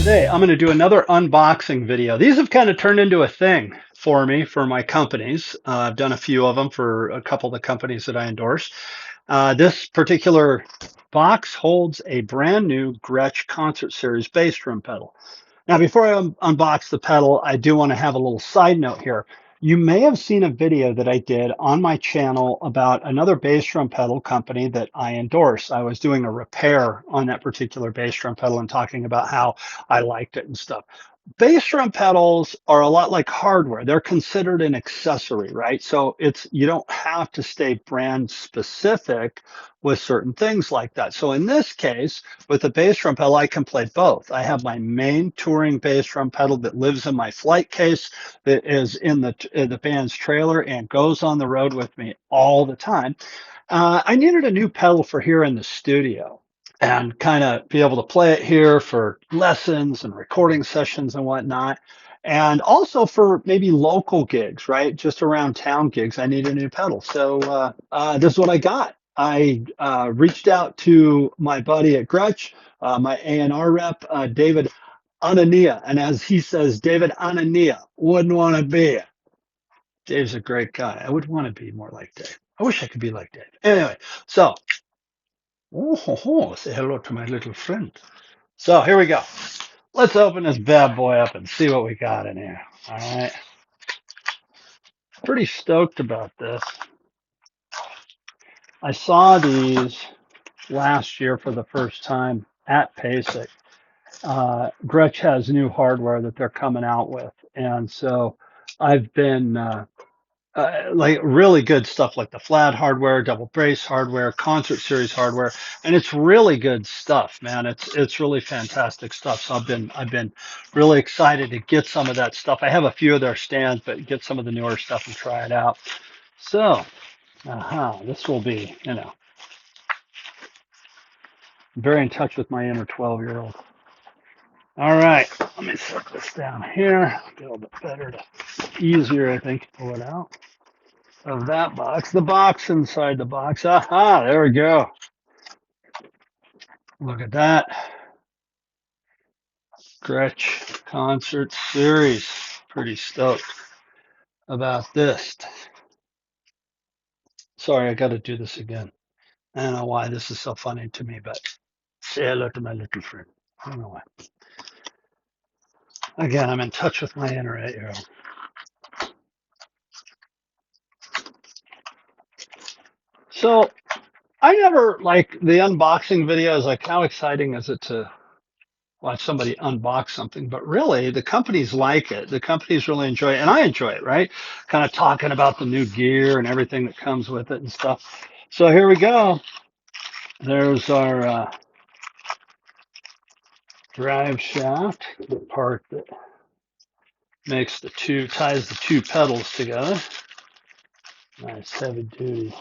Today, I'm going to do another unboxing video. These have kind of turned into a thing for me, for my companies. I've done a few of them for a couple of the companies that I endorse. This particular box holds a brand new Gretsch Concert Series bass drum pedal. Now, before I unbox the pedal, I do want to have a little side note here. You may have seen a video that I did on my channel about another bass drum pedal company that I endorse. I was doing a repair on that particular bass drum pedal and talking about how I liked it and stuff. Bass drum pedals are a lot like hardware. They're considered an accessory, right? So you don't have to stay brand specific with certain things like that. So in this case, with the bass drum pedal, I can play both. I have my main touring bass drum pedal that lives in my flight case, that is in the band's trailer and goes on the road with me all the time. I needed a new pedal for here in the studio and kind of be able to play it here for lessons and recording sessions and whatnot. And also for maybe local gigs, right? Just around town gigs, I need a new pedal. So this is what I got. I reached out to my buddy at Gretsch, my A&R rep, David Anania. And as he says, David Anania, wouldn't want to be. Dave's a great guy. I would want to be more like Dave. I wish I could be like Dave. Anyway, so say hello to my little friend. So here we go. Let's open this bad boy up and see what we got in here. All right. Pretty stoked about this. I saw these last year for the first time at PASIC. Gretsch has new hardware that they're coming out with. And so I've been like really good stuff like the flat hardware, double brace hardware, concert series hardware, and it's really good stuff, man. It's really fantastic stuff. So I've been really excited to get some of that stuff. I have a few of their stands, but get some of the newer stuff and try it out. So, this will be, very in touch with my inner 12-year-old. All right, let me set this down here. Be a little bit better easier, I think, to pull it out of that box. The box inside the box. Aha, there we go. Look at that. Gretsch Concert Series. Pretty stoked about this. Sorry, I got to do this again. I don't know why this is so funny to me, but say hello to my little friend. I don't know why. Again, I'm in touch with my inner 8-year-old. So I never like the unboxing videos. Like, how exciting is it to watch somebody unbox something? But really, the companies like it. The companies really enjoy it, and I enjoy it, right? Kind of talking about the new gear and everything that comes with it and stuff. So here we go. There's our drive shaft, the part that makes ties the two pedals together. Nice heavy duty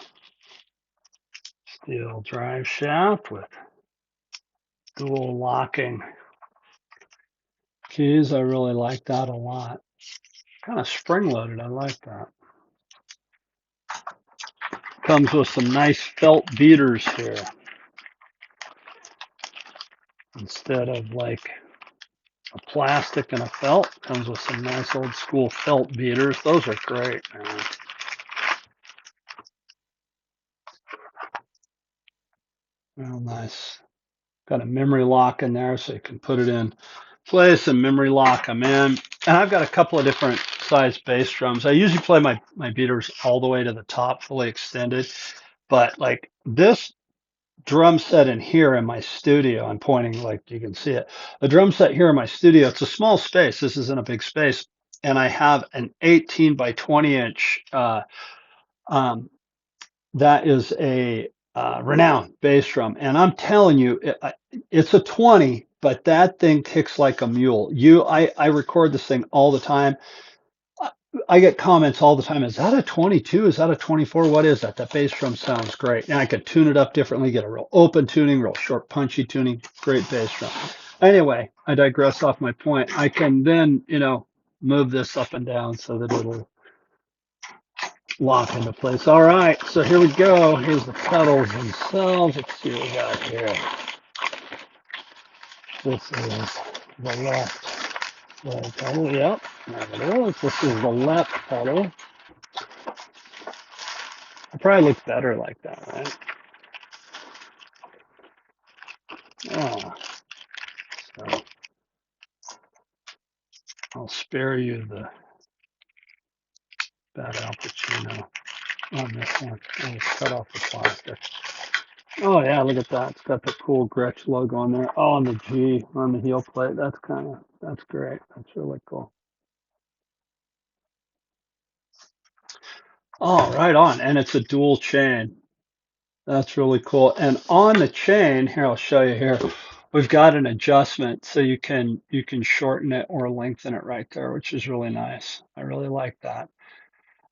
steel drive shaft with dual locking keys. I really like that a lot. Kind of spring loaded. I like that. Comes with some nice felt beaters here. Instead of like a plastic and a felt, comes with some nice old school felt beaters. Those are great, man. Real nice. Got a memory lock in there so you can put it in place and memory lock them in. And I've got a couple of different size bass drums. I usually play my beaters all the way to the top, fully extended. But like this drum set in here in my studio, I'm pointing like you can see it. The drum set here in my studio, it's a small space. This isn't a big space. And I have an 18 by 20 inch, that is a Renown bass drum. And I'm telling you, it's a 20, but that thing kicks like a mule. I record this thing all the time. I get comments all the time. Is that a 22? Is that a 24? What is that? That bass drum sounds great. And I could tune it up differently, get a real open tuning, real short, punchy tuning. Great bass drum. Anyway, I digress off my point. I can then, move this up and down so that it'll lock into place. All right, so here we go. Here's the pedals themselves. Let's see what we got here. This is the left pedal. Yep, there it is. This is the left pedal. It probably looks better like that, right? Oh, so I'll spare you the bad Al Pacino on this one. I'll just cut off the plastic. Oh yeah, look at that. It's got the cool Gretsch logo on there. Oh, and the G on the heel plate. That's great. That's really cool. Oh, right on. And it's a dual chain. That's really cool. And on the chain, here, I'll show you here. We've got an adjustment so you can shorten it or lengthen it right there, which is really nice. I really like that.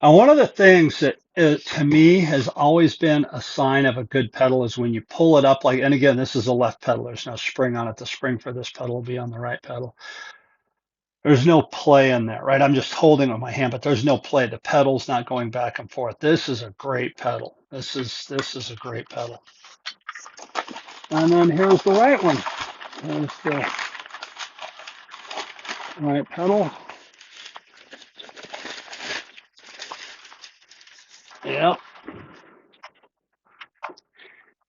And one of the things that to me has always been a sign of a good pedal is when you pull it up, like, and again, this is a left pedal. There's no spring on it. The spring for this pedal will be on the right pedal. There's no play in there, right? I'm just holding it with my hand, but there's no play. The pedal's not going back and forth. This is a great pedal. This is a great pedal. And then here's the right one. There's the right pedal. Yep.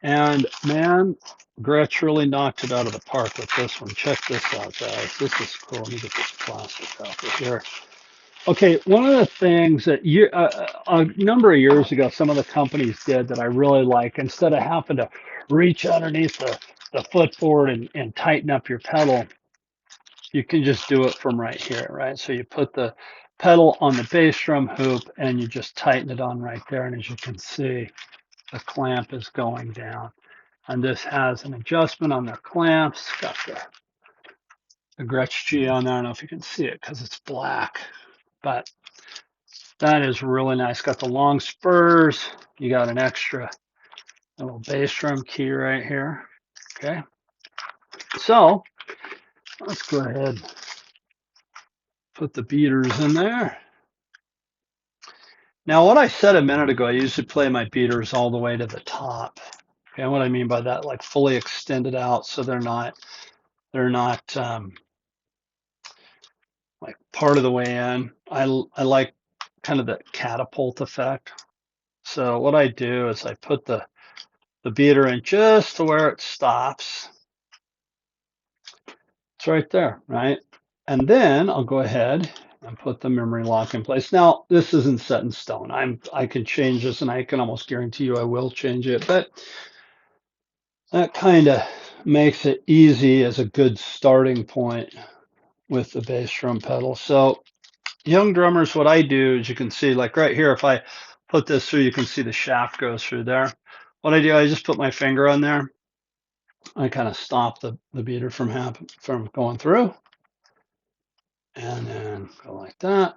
And man, Gretsch really knocked it out of the park with this one. Check this out, guys. This is cool. Let me get this plastic out of here. Okay, one of the things that a number of years ago, some of the companies did that I really like, instead of having to reach underneath the footboard and tighten up your pedal, you can just do it from right here, right? So you put the pedal on the bass drum hoop and you just tighten it on right there. And as you can see, the clamp is going down. And this has an adjustment on their clamps. Got the Gretsch G on there. I don't know if you can see it because it's black, but that is really nice. Got the long spurs. You got an extra little bass drum key right here. Okay. So let's go ahead, put the beaters in there. Now, what I said a minute ago, I usually play my beaters all the way to the top. Okay, and what I mean by that, like fully extended out, so they're not like part of the way in. I like kind of the catapult effect. So what I do is I put the beater in just to where it stops. It's right there, right? And then I'll go ahead and put the memory lock in place. Now, this isn't set in stone. I can change this, and I can almost guarantee you I will change it, but that kind of makes it easy as a good starting point with the bass drum pedal. So young drummers, what I do is you can see, like right here, if I put this through, you can see the shaft goes through there. What I do, I just put my finger on there. I kind of stop the beater from going through. And then go like that.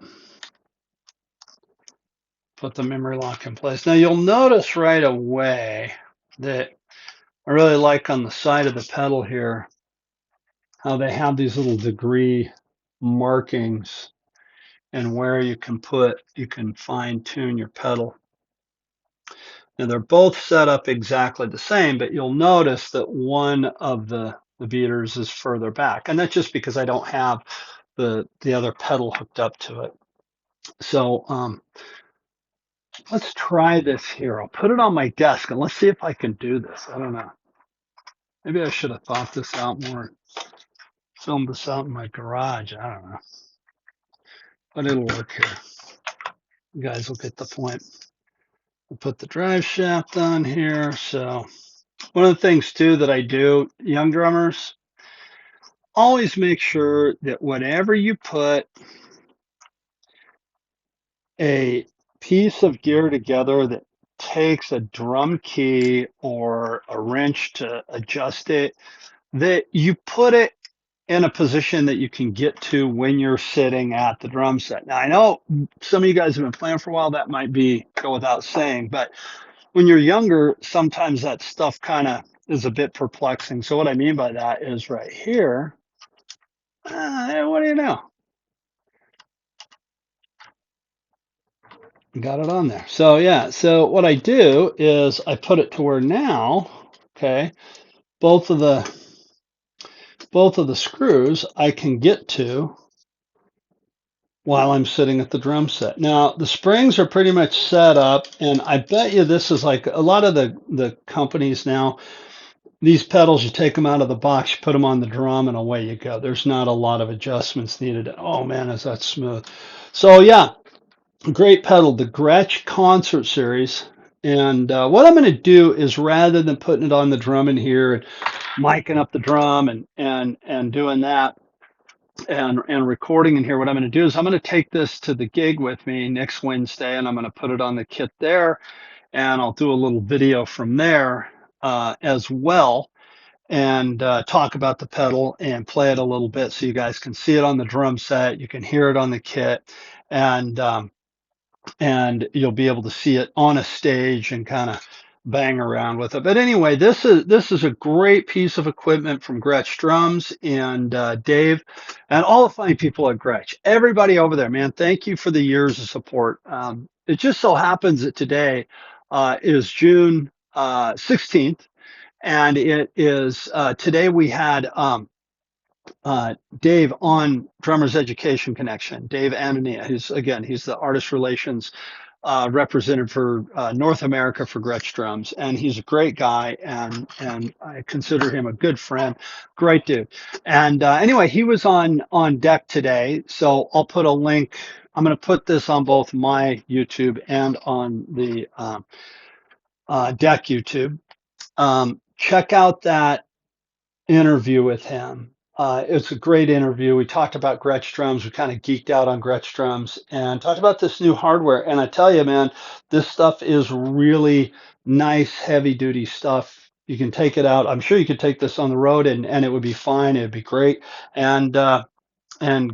Put the memory lock in place. Now you'll notice right away that I really like on the side of the pedal here how they have these little degree markings and where you can fine tune your pedal. Now they're both set up exactly the same, but you'll notice that one of the beaters is further back. And that's just because I don't have the other pedal hooked up to it. So let's try this here. I'll put it on my desk and let's see if I can do this. I don't know. Maybe I should have thought this out more. Filmed this out in my garage. I don't know. But it'll work here. You guys will get the point. I'll put the drive shaft on here. So one of the things too that I do, young drummers, always make sure that whenever you put a piece of gear together that takes a drum key or a wrench to adjust it, that you put it in a position that you can get to when you're sitting at the drum set. Now, I know some of you guys have been playing for a while, that might go without saying, but when you're younger, sometimes that stuff kind of is a bit perplexing. So what I mean by that is right here, what do you know? Got it on there. So yeah, so what I do is I put it to where now, okay, both of the both of the screws I can get to while I'm sitting at the drum set. Now, the springs are pretty much set up, and I bet you this is like a lot of the companies now, these pedals, you take them out of the box, you put them on the drum, and away you go. There's not a lot of adjustments needed. Oh man, is that smooth. So yeah, great pedal, the Gretsch Concert Series. And what I'm going to do is, rather than putting it on the drum in here and miking up the drum and doing that, and recording in here, what I'm going to do is I'm going to take this to the gig with me next Wednesday, and I'm going to put it on the kit there, and I'll do a little video from there as well, and talk about the pedal and play it a little bit so you guys can see it on the drum set, you can hear it on the kit, and you'll be able to see it on a stage and kind of bang around with it. But anyway, this is a great piece of equipment from Gretsch Drums, and Dave and all the fine people at Gretsch. Everybody over there, man, thank you for the years of support. It just so happens that today is June 16th, and it is today we had Dave on Drummers Education Connection, Dave Antonia. He's the artist relations represented for North America for Gretsch Drums, and he's a great guy, and I consider him a good friend, great dude. And anyway, he was on deck today, so I'll put a link. I'm going to put this on both my YouTube and on the deck YouTube. Check out that interview with him. It's a great interview. We talked about Gretsch Drums. We kind of geeked out on Gretsch Drums and talked about this new hardware. And I tell you, man, this stuff is really nice, heavy duty stuff. You can take it out. I'm sure you could take this on the road, and it would be fine. It'd be great. And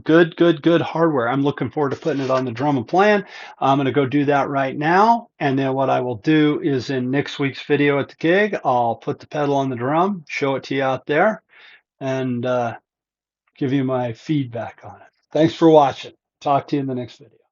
good hardware. I'm looking forward to putting it on the drum and playing. I'm going to go do that right now. And then what I will do is, in next week's video at the gig, I'll put the pedal on the drum, show it to you out there, and give you my feedback on it. Thanks for watching. Talk to you in the next video.